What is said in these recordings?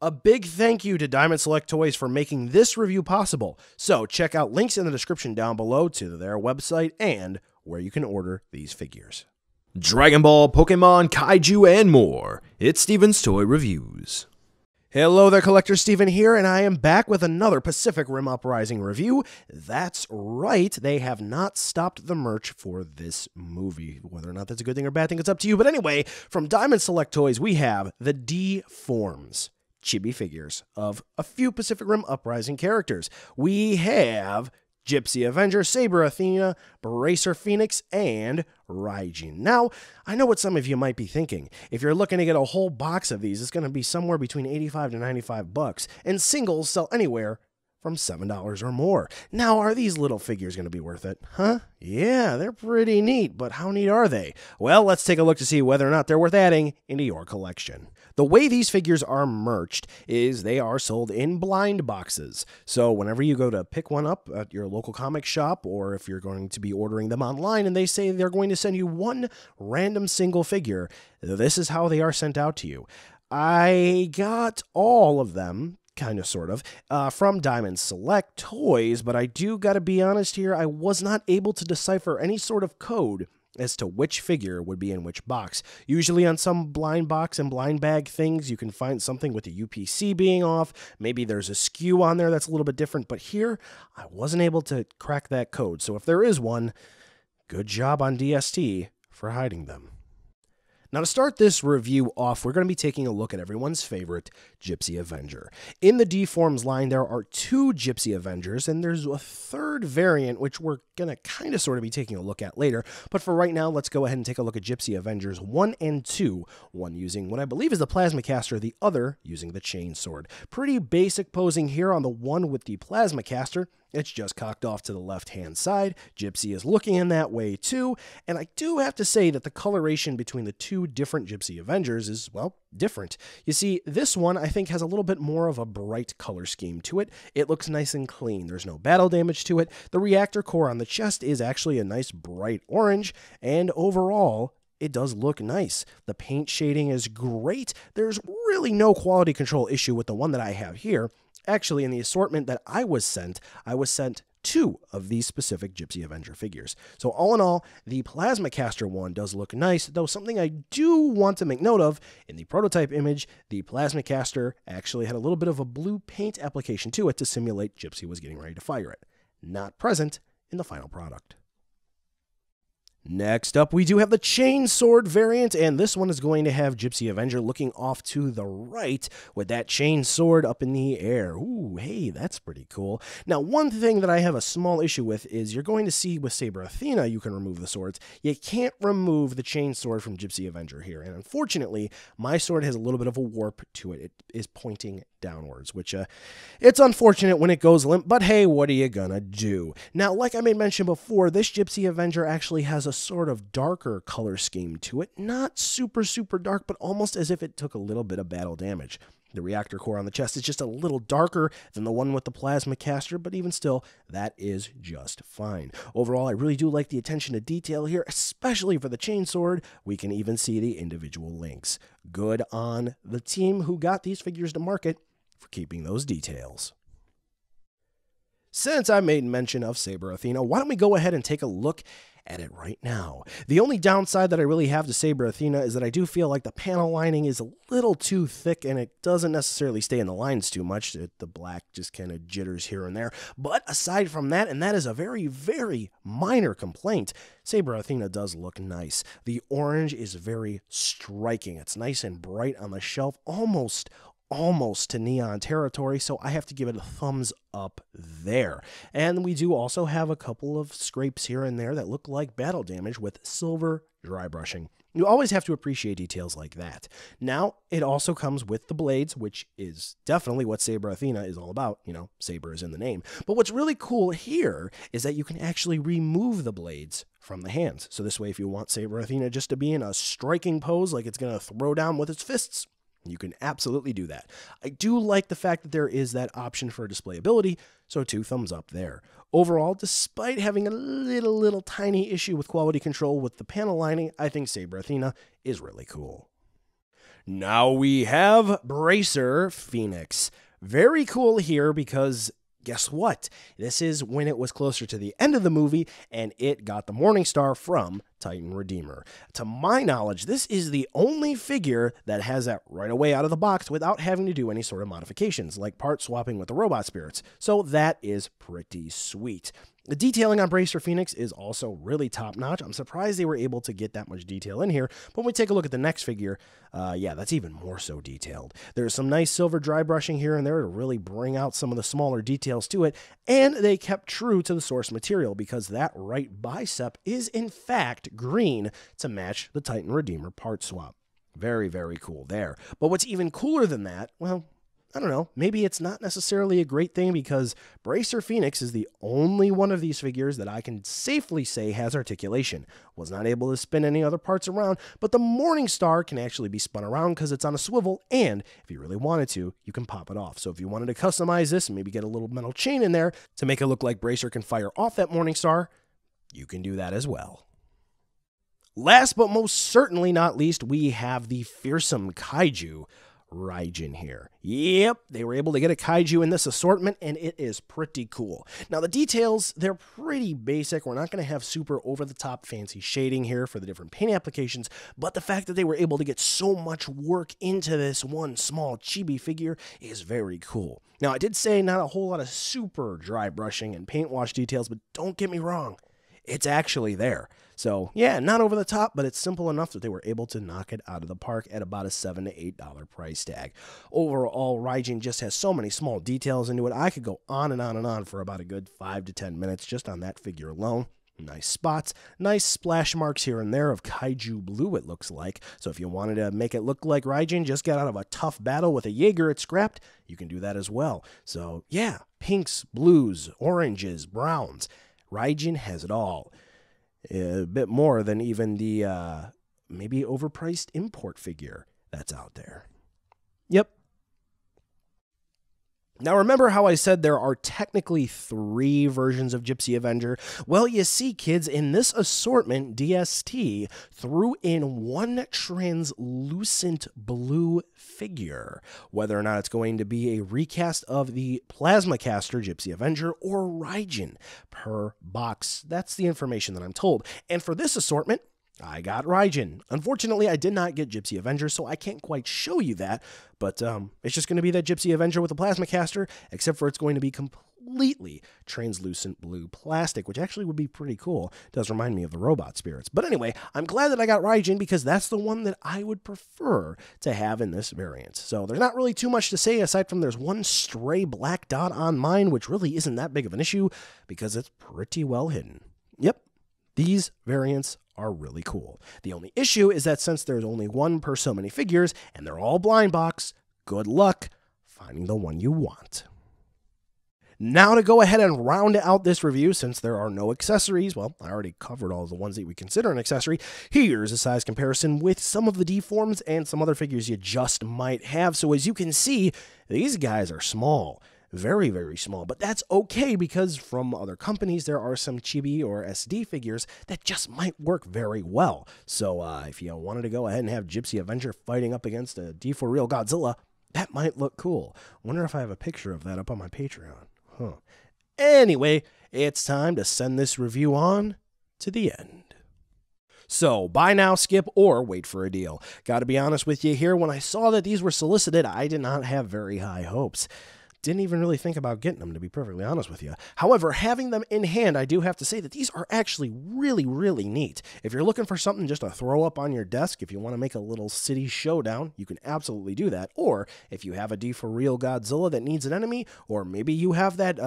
A big thank you to Diamond Select Toys for making this review possible. So check out links in the description down below to their website and where you can order these figures. Dragon Ball, Pokemon, Kaiju, and more. It's Steven's Toy Reviews. Hello there, Collector Steven here, and I am back with another Pacific Rim Uprising review. That's right, they have not stopped the merch for this movie. Whether or not that's a good thing or bad thing, it's up to you. But anyway, from Diamond Select Toys, we have the D-Formz chibi figures of a few Pacific Rim Uprising characters. We have Gypsy Avenger, Saber Athena, Bracer Phoenix, and Raijin. Now, I know what some of you might be thinking. If you're looking to get a whole box of these, it's going to be somewhere between $85 to $95, and singles sell anywhere from $7 or more. Now, are these little figures going to be worth it? Huh? Yeah, they're pretty neat, but how neat are they? Well, let's take a look to see whether or not they're worth adding into your collection. The way these figures are merched is they are sold in blind boxes. So whenever you go to pick one up at your local comic shop, or if you're going to be ordering them online and they say they're going to send you one random single figure, this is how they are sent out to you. I got all of them, kind of, sort of, from Diamond Select Toys, but I do gotta be honest here, I was not able to decipher any sort of code as to which figure would be in which box. Usually on some blind box and blind bag things, you can find something with the UPC being off. Maybe there's a SKU on there that's a little bit different, but here, I wasn't able to crack that code. So if there is one, good job on DST for hiding them. Now, to start this review off, we're going to be taking a look at everyone's favorite Gypsy Avenger. In the D-Formz line, there are two Gypsy Avengers, and there's a third variant, which we're going to kind of sort of be taking a look at later. But for right now, let's go ahead and take a look at Gypsy Avengers 1 and 2, one using what I believe is the Plasma Caster, the other using the Chain Sword. Pretty basic posing here on the one with the Plasma Caster. It's just cocked off to the left-hand side. Gypsy is looking in that way too, and I do have to say that the coloration between the two different Gypsy Avengers is, well, different. You see, this one I think has a little bit more of a bright color scheme to it. It looks nice and clean. There's no battle damage to it. The reactor core on the chest is actually a nice bright orange, and overall, it does look nice. The paint shading is great. There's really no quality control issue with the one that I have here. Actually, in the assortment that I was sent two of these specific Gypsy Avenger figures. So all in all, the Plasma Caster one does look nice, though something I do want to make note of, in the prototype image, the Plasma Caster actually had a little bit of a blue paint application to it to simulate Gypsy was getting ready to fire it. Not present in the final product. Next up, we do have the Chain Sword variant, and this one is going to have Gypsy Avenger looking off to the right with that chain sword up in the air. Ooh, hey, that's pretty cool. Now, one thing that I have a small issue with is you're going to see with Saber Athena, you can remove the swords. You can't remove the chain sword from Gypsy Avenger here, and unfortunately, my sword has a little bit of a warp to it. It is pointing downwards, which it's unfortunate when it goes limp, but hey, what are you gonna do? Now, like I made mention before, this Gypsy Avenger actually has a sort of darker color scheme to it. Not super, super dark, but almost as if it took a little bit of battle damage. The reactor core on the chest is just a little darker than the one with the Plasma Caster, but even still, that is just fine. Overall, I really do like the attention to detail here, especially for the chain sword. We can even see the individual links. Good on the team who got these figures to market for keeping those details. Since I made mention of Saber Athena, why don't we go ahead and take a look at it right now. The only downside that I really have to Saber Athena is that I do feel like the panel lining is a little too thick and it doesn't necessarily stay in the lines too much. The black just kind of jitters here and there. But aside from that, and that is a very, very minor complaint, Saber Athena does look nice. The orange is very striking. It's nice and bright on the shelf, almost to neon territory, so I have to give it a thumbs up there. And we do also have a couple of scrapes here and there that look like battle damage with silver dry brushing. You always have to appreciate details like that. Now, it also comes with the blades, which is definitely what Saber Athena is all about. You know, Saber is in the name. But what's really cool here is that you can actually remove the blades from the hands. So this way, if you want Saber Athena just to be in a striking pose, like it's going to throw down with its fists, you can absolutely do that. I do like the fact that there is that option for displayability, so 2 thumbs up there. Overall, despite having a little tiny issue with quality control with the panel lining, I think Saber Athena is really cool. Now we have Bracer Phoenix. Very cool here because guess what? This is when it was closer to the end of the movie and it got the Morningstar from Titan Redeemer. To my knowledge, this is the only figure that has that right away out of the box without having to do any sort of modifications, like part swapping with the robot spirits. So that is pretty sweet. The detailing on Bracer Phoenix is also really top-notch. I'm surprised they were able to get that much detail in here. But when we take a look at the next figure, yeah, that's even more so detailed. There's some nice silver dry brushing here and there to really bring out some of the smaller details to it. And they kept true to the source material because that right bicep is, in fact, green to match the Titan Redeemer part swap. Very, very cool there. But what's even cooler than that, well, I don't know, maybe it's not necessarily a great thing because Bracer Phoenix is the only one of these figures that I can safely say has articulation. Was not able to spin any other parts around, but the Morningstar can actually be spun around because it's on a swivel, and if you really wanted to, you can pop it off. So if you wanted to customize this and maybe get a little metal chain in there to make it look like Bracer can fire off that Morningstar, you can do that as well. Last but most certainly not least, we have the fearsome kaiju Raijin here. Yep, they were able to get a kaiju in this assortment, and it is pretty cool. Now, the details, they're pretty basic. We're not going to have super over-the-top fancy shading here for the different paint applications, but the fact that they were able to get so much work into this one small chibi figure is very cool. Now, I did say not a whole lot of super dry brushing and paint wash details, but don't get me wrong, it's actually there. So, yeah, not over the top, but it's simple enough that they were able to knock it out of the park at about a $7 to $8 price tag. Overall, Raijin just has so many small details into it. I could go on and on and on for about a good 5 to 10 minutes just on that figure alone. Nice spots, nice splash marks here and there of kaiju blue, it looks like. So if you wanted to make it look like Raijin just got out of a tough battle with a Jaeger it scrapped, you can do that as well. So, yeah, pinks, blues, oranges, browns. Raijin has it all. A bit more than even the maybe overpriced import figure that's out there. Yep. Now remember how I said there are technically 3 versions of Gypsy Avenger? Well, you see, kids, in this assortment, DST threw in one translucent blue figure. Whether or not it's going to be a recast of the Plasma Caster Gypsy Avenger or Raijin per box. That's the information that I'm told. And for this assortment, I got Raijin. Unfortunately, I did not get Gypsy Avenger, so I can't quite show you that, but it's just going to be that Gypsy Avenger with a Plasma Caster, except for it's going to be completely translucent blue plastic, which actually would be pretty cool. It does remind me of the robot spirits. But anyway, I'm glad that I got Raijin because that's the one that I would prefer to have in this variant. So there's not really too much to say aside from there's one stray black dot on mine, which really isn't that big of an issue because it's pretty well hidden. Yep, these variants are really cool. The only issue is that since there's only one per so many figures, and they're all blind box, good luck finding the one you want. Now to go ahead and round out this review, since there are no accessories, well, I already covered all of the ones that we consider an accessory, here's a size comparison with some of the D-Formz and some other figures you just might have. So as you can see, these guys are small. Very, very small, but that's okay because from other companies, there are some chibi or SD figures that just might work very well. So if you wanted to go ahead and have Gypsy Avenger fighting up against a D4 Godzilla, that might look cool. Wonder if I have a picture of that up on my Patreon. Huh. Anyway, it's time to send this review on to the end. So, buy now, skip, or wait for a deal. Gotta be honest with you here, when I saw that these were solicited, I did not have very high hopes. Didn't even really think about getting them, to be perfectly honest with you. However, having them in hand, I do have to say that these are actually really, really neat. If you're looking for something just to throw up on your desk, if you want to make a little city showdown, you can absolutely do that. Or if you have a D4 Godzilla that needs an enemy, or maybe you have that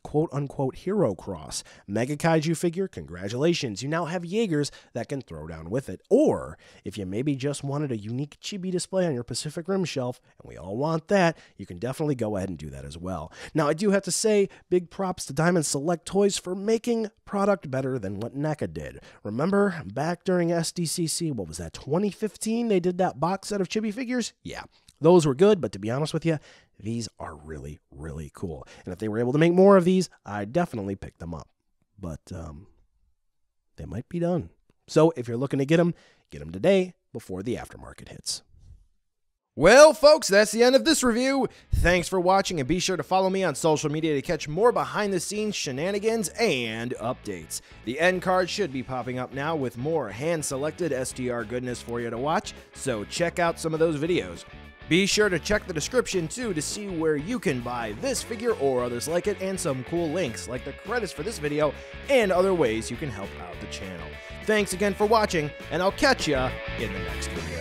quote-unquote hero cross Mega Kaiju figure, congratulations, you now have Jaegers that can throw down with it. Or if you maybe just wanted a unique chibi display on your Pacific Rim shelf, and we all want that, you can definitely go ahead and do that as well. Now, I do have to say, big props to Diamond Select Toys for making product better than what NECA did. Remember, back during SDCC, what was that, 2015, they did that box set of chibi figures? Yeah, those were good, but to be honest with you, these are really, really cool. And if they were able to make more of these, I'd definitely pick them up. But they might be done. So if you're looking to get them today before the aftermarket hits. Well, folks, that's the end of this review. Thanks for watching, and be sure to follow me on social media to catch more behind-the-scenes shenanigans and updates. The end card should be popping up now with more hand-selected STR goodness for you to watch, so check out some of those videos. Be sure to check the description, too, to see where you can buy this figure or others like it, and some cool links, like the credits for this video, and other ways you can help out the channel. Thanks again for watching, and I'll catch ya in the next video.